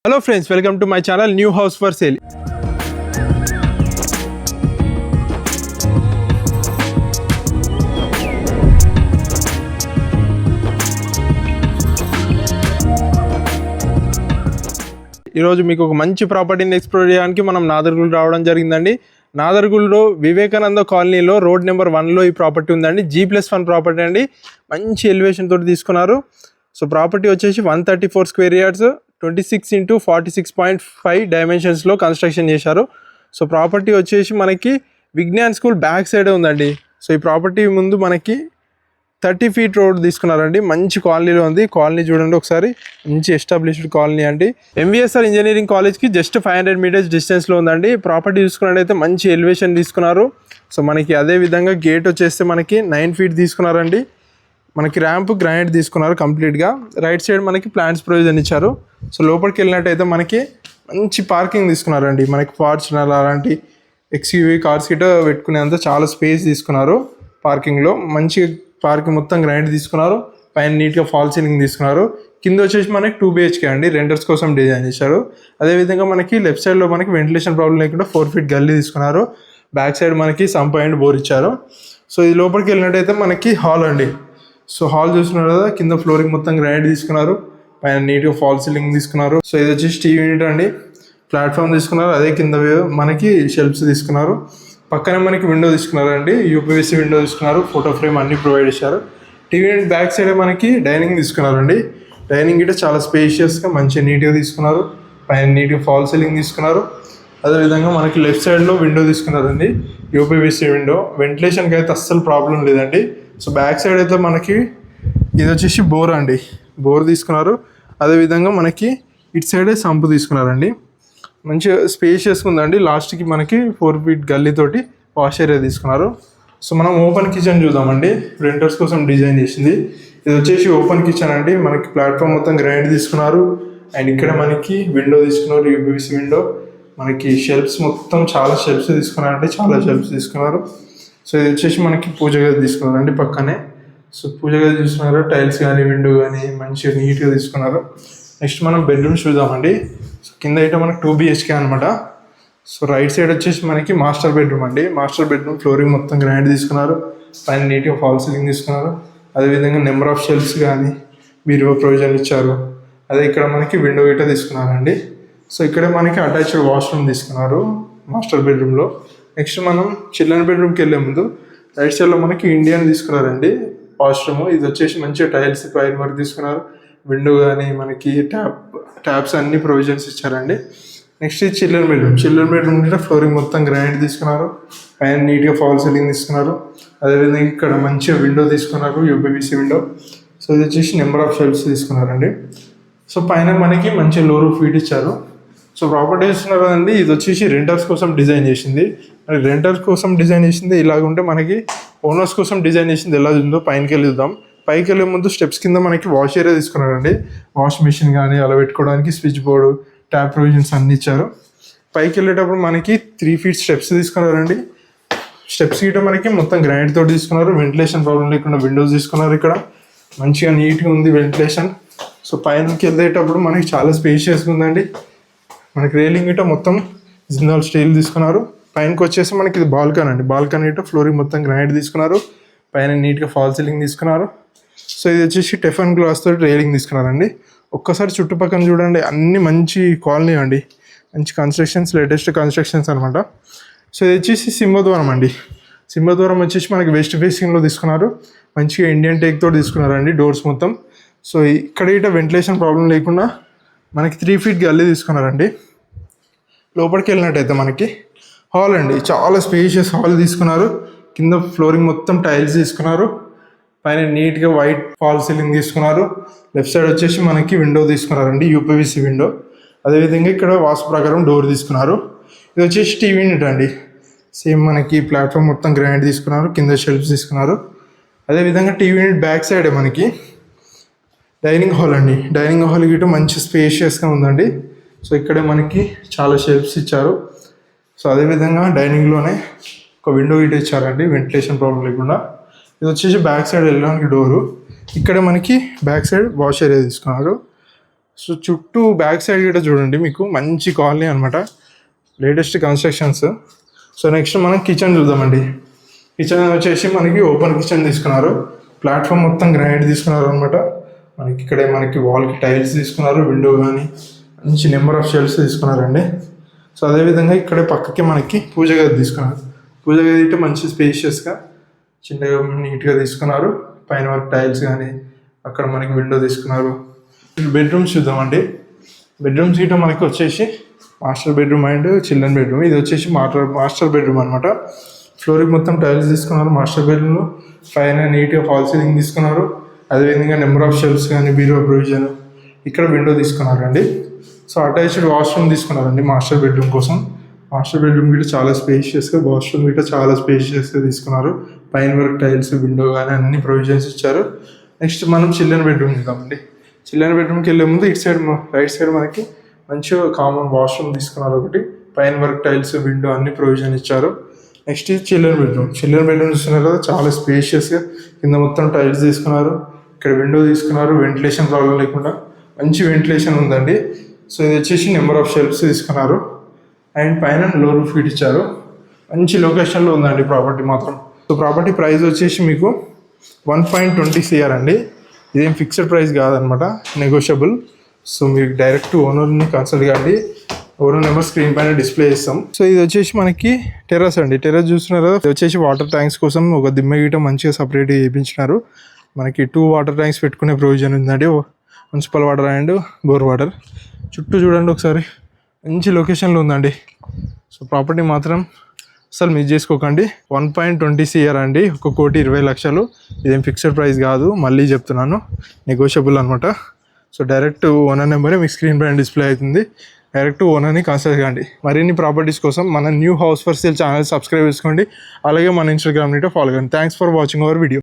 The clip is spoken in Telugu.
Hello friends, welcome to my channel New House for Sale. ఈరోజు మీకు ఒక మంచి ప్రాపర్టీని ఎక్స్ప్లోర్ చేయడానికి మనం నాదర్గుల్ రావడం జరిగిందండి. నాదర్గుల్లో వివేకానంద కాలనీలో రోడ్ నెంబర్ 1లో ఈ ప్రాపర్టీ ఉందండి. G+1 ప్రాపర్టీ అండి. మంచి ఎలివేషన్ తోటి తీసుకున్నారు. సో ప్రాపర్టీ వచ్చేసి 134 స్క్వేర్ యార్డ్స్ 26x46.5 డైమెన్షన్స్లో కన్స్ట్రక్షన్ చేశారు. సో ప్రాపర్టీ వచ్చేసి మనకి విజ్ఞాన్ స్కూల్ బ్యాక్ సైడ్ ఉందండి. సో ఈ ప్రాపర్టీ ముందు మనకి 30 ఫీట్ రోడ్ తీసుకున్నారండి. మంచి కాలనీలో ఉంది. కాలనీ చూడండి ఒకసారి, మంచి ఎస్టాబ్లిష్డ్ కాలనీ అండి. MVSR ఇంజనీరింగ్ కాలేజ్కి జస్ట్ 500 మీటర్స్ డిస్టెన్స్లో ఉందండి. ప్రాపర్టీ చూసుకున్నట్టయితే మంచి ఎలివేషన్ తీసుకున్నారు. సో మనకి అదే విధంగా గేట్ వచ్చేస్తే మనకి 9 ఫీట్ తీసుకున్నారండి. మనకి ర్యాంప్ గ్రానైట్ తీసుకున్నారు కంప్లీట్గా. రైట్ సైడ్ మనకి ప్లాంట్స్ ప్రొవిజన్ ఇచ్చారు. సో లోపలికి వెళ్ళినట్టయితే మనకి మంచి పార్కింగ్ తీసుకున్నారండి. మనకి ఫార్చునర్ అలాంటి XUV కార్స్ గిట్ట పెట్టుకునేంత చాలా స్పేస్ తీసుకున్నారు. పార్కింగ్లో మంచి పార్కింగ్ మొత్తం గ్రానైట్ తీసుకున్నారు. పైన నీట్గా ఫాల్ సీలింగ్ తీసుకున్నారు. కింద వచ్చేసి మనకి 2 BHK అండి, రెంటర్స్ కోసం డిజైన్ చేశారు. అదేవిధంగా మనకి లెఫ్ట్ సైడ్లో మనకి వెంటిలేషన్ ప్రాబ్లం లేకుండా 4 ఫీట్ గల్లీ తీసుకున్నారు. బ్యాక్ సైడ్ మనకి సంప్ అండ్ బోర్ ఇచ్చారు. సో ఇది లోపలికి వెళ్ళినట్టయితే మనకి హాల్ అండి. సో హాల్ చూస్తున్నారు కదా, కింద ఫ్లోరింగ్ మొత్తం గ్రానైట్ తీసుకున్నారు. పైన నీట్గా ఫాల్ సీలింగ్ తీసుకున్నారు. సో ఇది వచ్చేసి టీవీ యూనిట్ అండి. ప్లాట్ఫామ్ తీసుకున్నారు. అదే కింద మనకి షెల్ఫ్స్ తీసుకున్నారు. పక్కనే మనకి విండో తీసుకున్నారండి. UPVC విండో తీసుకున్నారు. ఫోటో ఫ్రేమ్ అన్ని ప్రొవైడ్ చేశారు. టీవీ యూనిట్ బ్యాక్ సైడ్ మనకి డైనింగ్ తీసుకున్నారండి. డైనింగ్ గిట్ట చాలా స్పేషియస్గా మంచిగా నీట్గా తీసుకున్నారు. పైన నీట్గా ఫాల్ సీలింగ్ తీసుకున్నారు. అదేవిధంగా మనకి లెఫ్ట్ సైడ్లో విండో తీసుకున్నారండి. UPVC window. వెంటిలేషన్కి అయితే అస్సలు ప్రాబ్లం లేదండి. సో బ్యాక్ సైడ్ అయితే మనకి ఇది వచ్చేసి బోర్ అండి. బోర్ తీసుకున్నారు. అదేవిధంగా మనకి ఇటు సైడే సంపు తీసుకున్నారండి. మంచిగా స్పేషియస్గా ఉందండి. లాస్ట్కి మనకి 4 ఫీట్ గల్లీతోటి వాష్ ఏరియా తీసుకున్నారు. సో మనం ఓపెన్ కిచెన్ చూద్దామండి. రెంటర్స్ కోసం డిజైన్ చేసింది. ఇది వచ్చేసి ఓపెన్ కిచెన్ అండి. మనకి ప్లాట్ఫామ్ మొత్తం గ్రానైట్ తీసుకున్నారు. అండ్ ఇక్కడ మనకి విండో తీసుకున్నారు, UPVC విండో. మనకి షెల్ఫ్స్ మొత్తం చాలా షెల్ఫ్స్ తీసుకున్నారండి. చాలా షెల్ఫ్స్ తీసుకున్నారు. సో ఇది వచ్చేసి మనకి పూజ గది తీసుకున్నారండి పక్కనే. సో పూజ గది చూస్తున్నారు. టైల్స్ కానీ విండో కానీ మంచిగా నీట్గా తీసుకున్నారు. నెక్స్ట్ మనం బెడ్రూమ్స్ చూద్దామండి. సో కింద అయితే మనకి 2 BHK అనమాట. సో రైట్ సైడ్ వచ్చేసి మనకి మాస్టర్ బెడ్రూమ్ అండి. మాస్టర్ బెడ్రూమ్ ఫ్లోరింగ్ మొత్తం గ్రానైట్ తీసుకున్నారు. పైన నీట్గా ఫాల్ సీలింగ్ తీసుకున్నారు. అదేవిధంగా నెంబర్ ఆఫ్ షెల్ఫ్స్ కానీ బీరువా ప్రొవిజన్ ఇచ్చారు. అదే ఇక్కడ మనకి విండో గిట్ట తీసుకున్నారండి. సో ఇక్కడ మనకి అటాచ్డ్ వాష్రూమ్ తీసుకున్నారు మాస్టర్ బెడ్రూమ్లో. నెక్స్ట్ మనం చిల్డ్రన్ బెడ్రూమ్కి వెళ్ళే ముందు రైట్ సైడ్లో మనకి ఇండియన్ తీసుకున్నారండి వాష్రూమ్. ఇది వచ్చేసి మంచిగా టైల్స్ పైన వరకు తీసుకున్నారు. విండో కానీ మనకి ట్యాప్స్ అన్ని ప్రొవిజన్స్ ఇచ్చారండి. నెక్స్ట్ ఇది చిల్డ్రన్ బెడ్రూమ్. చిల్డ్రన్ బెడ్రూమ్ కూడా ఫ్లోరింగ్ మొత్తం గ్రానైట్ తీసుకున్నారు. పైన నీట్గా ఫాల్ సీలింగ్ తీసుకున్నారు. అదేవిధంగా ఇక్కడ మంచిగా విండో తీసుకున్నారు, UPVC విండో. సో ఇది వచ్చేసి నెంబర్ ఆఫ్ షెల్ఫ్స్ తీసుకున్నారండి. సో పైన మనకి మంచి లో రూఫ్ ఫీట్ ఇచ్చారు. సో ప్రాపర్టీ ఇస్తున్నారు కదండి, ఇది వచ్చేసి రెంటర్స్ కోసం డిజైన్ చేసింది. మరి రెంటర్స్ కోసం డిజైన్ చేసింది ఇలాగుంటే మనకి ఓనర్స్ కోసం డిజైన్ చేసింది ఎలా ఉందో పైనకి వెళ్ళి చూద్దాం. పైకి వెళ్ళే ముందు స్టెప్స్ కింద మనకి వాష్ ఏరియా తీసుకున్నారండి. వాష్ మిషన్ కానీ అలా పెట్టుకోవడానికి స్విచ్ బోర్డు, ట్యాప్ ప్రొవిజన్స్ అన్ని ఇచ్చారు. పైకి వెళ్ళేటప్పుడు మనకి 3 ఫీట్ స్టెప్స్ తీసుకున్నారండి. స్టెప్స్ గిట్ట మనకి మొత్తం గ్రానైట్ తోటి తీసుకున్నారు. వెంటిలేషన్ ప్రాబ్లం లేకుండా విండోస్ తీసుకున్నారు. ఇక్కడ మంచిగా నీట్గా ఉంది వెంటిలేషన్. సో పైనకి వెళ్ళేటప్పుడు మనకి చాలా స్పేషియస్గా ఉందండి. మనకి రైలింగ్ గిట్ట మొత్తం జిందాల్ స్టీల్ తీసుకున్నారు. పైనకి వచ్చేసి మనకి ఇది బాల్కనీ అండి. బాల్కనీ గిట్ట ఫ్లోరింగ్ మొత్తం గ్రానైట్ తీసుకున్నారు. పైన నీట్గా ఫాల్ సీలింగ్ తీసుకున్నారు. సో ఇది వచ్చేసి టెఫన్ గ్లాస్ తోటి రైలింగ్ తీసుకున్నారండి. ఒక్కసారి చుట్టుపక్కల చూడండి, అన్ని మంచి కాలనీ అండి. మంచి కన్స్ట్రక్షన్స్, లేటెస్ట్ కన్స్ట్రక్షన్స్ అనమాట. సో ఇది వచ్చేసి సింహద్వారం అండి. సింహద్వారం వచ్చేసి మనకి వెస్ట్ ఫేసింగ్లో తీసుకున్నారు. మంచిగా ఇండియన్ టేక్ తోటి తీసుకున్నారండి డోర్స్ మొత్తం. సో ఇక్కడ ఇట వెంటిలేషన్ ప్రాబ్లం లేకుండా మనకి 3 ఫీట్ గల్లీ తీసుకున్నారండి. లోపలికి వెళ్ళినట్టయితే మనకి హాల్ అండి. చాలా స్పేషియస్ హాల్ తీసుకున్నారు. కింద ఫ్లోరింగ్ మొత్తం టైల్స్ తీసుకున్నారు. పైన నీట్గా వైట్ ఫాల్ సీలింగ్ తీసుకున్నారు. లెఫ్ట్ సైడ్ వచ్చేసి మనకి విండో తీసుకున్నారండి, UPVC విండో. అదేవిధంగా ఇక్కడ వాస్తు ప్రకారం డోర్ తీసుకున్నారు. ఇది వచ్చేసి టీవీ యూనిట్ అండి. సేమ్ మనకి ప్లాట్ఫామ్ మొత్తం గ్రానైట్ తీసుకున్నారు. కింద షెల్ఫ్స్ తీసుకున్నారు. అదేవిధంగా టీవీ యూనిట్ బ్యాక్ సైడే మనకి డైనింగ్ హాల్ అండి. డైనింగ్ హాల్ గిట్ట మంచి స్పేషియస్గా ఉందండి. సో ఇక్కడే మనకి చాలా షెల్ఫ్స్ ఇచ్చారు. సో అదేవిధంగా డైనింగ్లోనే ఒక విండో గిట్ట ఇచ్చారండి, వెంటిలేషన్ ప్రాబ్లం లేకుండా. ఇది వచ్చేసి బ్యాక్ సైడ్ వెళ్ళడానికి డోరు. ఇక్కడ మనకి బ్యాక్ సైడ్ వాష్ ఏరియా తీసుకున్నారు. సో చుట్టూ బ్యాక్ సైడ్ కూడా చూడండి, మీకు మంచి కాలనీ అనమాట, లేటెస్ట్ కన్స్ట్రక్షన్స్. సో నెక్స్ట్ మనం కిచెన్ చూద్దామండి. కిచెన్ వచ్చేసి మనకి ఓపెన్ కిచెన్ తీసుకున్నారు, ప్లాట్ఫామ్ మొత్తం గ్రానైట్ తీసుకున్నారు అనమాట. మనకి ఇక్కడే మనకి వాల్కి టైల్స్ తీసుకున్నారు, విండో కానీ మంచి నెంబర్ ఆఫ్ షెల్ఫ్స్ తీసుకున్నారండి. సో అదేవిధంగా ఇక్కడే పక్కకి మనకి పూజ గది తీసుకున్నారు. పూజ గది అయితే మంచి స్పేషియస్గా చిన్నగా నీట్గా తీసుకున్నారు. పైన వరకు టైల్స్ కానీ అక్కడ మనకి విండో తీసుకున్నారు. బెడ్రూమ్స్ చూద్దామండి. బెడ్రూమ్స్ గిట్ట మనకి వచ్చేసి master bedroom and children bedroom. ఇది వచ్చేసి మాస్టర్ బెడ్రూమ్ అనమాట. ఫ్లోర్కి మొత్తం టైల్స్ తీసుకున్నారు మాస్టర్ బెడ్రూమ్లో. పైన నీట్గా ఫాల్ సీలింగ్ తీసుకున్నారు. అదేవిధంగా నెంబర్ ఆఫ్ షెల్ఫ్స్ కానీ బీరో ప్రొవిజన్, ఇక్కడ విండో తీసుకున్నారండి. సో అటాచ్డ్ వాష్రూమ్ తీసుకున్నారండి మాస్టర్ బెడ్రూమ్ కోసం. మాస్టర్ బెడ్రూమ్ గిట్ట చాలా స్పేషియస్గా, వాష్రూమ్ గిట్ట చాలా స్పేషియస్గా తీసుకున్నారు. పైన వరకు టైల్స్, విండో కానీ అన్ని ప్రొవిజన్స్ ఇచ్చారు. నెక్స్ట్ మనం చిల్డ్రన్ బెడ్రూమ్ చూద్దామండి. చిల్డ్రన్ బెడ్రూమ్కి వెళ్ళే ముందు ఇటు సైడ్ రైట్ సైడ్ మనకి మంచిగా కామన్ వాష్రూమ్ తీసుకున్నారు ఒకటి. పైన వరకు టైల్స్, విండో అన్ని ప్రొవిజన్ ఇచ్చారు. నెక్స్ట్ ఇది చిల్డ్రన్ బెడ్రూమ్. చిల్డ్రన్ బెడ్రూమ్ చూస్తున్నారు కదా, చాలా స్పేషియస్గా కింద మొత్తం టైల్స్ తీసుకున్నారు. ఇక్కడ విండో తీసుకున్నారు, వెంటిలేషన్ ప్రాబ్లం లేకుండా మంచి వెంటిలేషన్ ఉందండి. సో ఇది వచ్చేసి నెంబర్ ఆఫ్ షెల్ఫ్స్ తీసుకున్నారు. అండ్ పైన లో రూఫ్ ఫీట్ ఇచ్చారు. మంచి లొకేషన్లో ఉందండి ప్రాపర్టీ మాత్రం. సో ప్రాపర్టీ ప్రైస్ వచ్చేసి మీకు 1.20 CR అండి. ఇదేం ఫిక్స్డ్ ప్రైస్ కాదనమాట, నెగోషియబుల్. సో మీరు డైరెక్ట్ ఓనర్ని కన్సల్ట్ కాండి. ఓనర్ నెంబర్ స్క్రీన్ పైన డిస్ప్లే చేస్తాం. సో ఇది వచ్చేసి మనకి టెర్రస్ అండి. టెర్రస్ చూస్తున్నారు కదా, ఇది వచ్చేసి వాటర్ ట్యాంక్స్ కోసం ఒక దిమ్మ గీట మంచిగా సపరేట్గా చేయించినారు. మనకి 2 వాటర్ ట్యాంక్స్ పెట్టుకునే ప్రొవిజన్ ఉందండి, municipal water and bore water. చుట్టూ చూడండి ఒకసారి, మంచి లొకేషన్లో ఉందండి. సో ప్రాపర్టీ మాత్రం అసలు మిస్ చేసుకోకండి. 1.20 CR అండి, 1,20,00,000. ఇదేం ఫిక్స్డ్ ప్రైస్ కాదు, మళ్ళీ చెప్తున్నాను, నెగోషియబుల్ అనమాట. సో డైరెక్ట్ ఓనర్ నెంబరే మీకు స్క్రీన్ పైన డిస్ప్లే అవుతుంది. డైరెక్ట్ ఓనర్ని కన్సల్ట్ కాండి. మరిన్ని ప్రాపర్టీస్ కోసం మన new house for sale channel subscribe చేసుకోండి. అలాగే మన ఇన్స్టాగ్రామ్ నీటో ఫాలో కండి. Thanks for watching our video.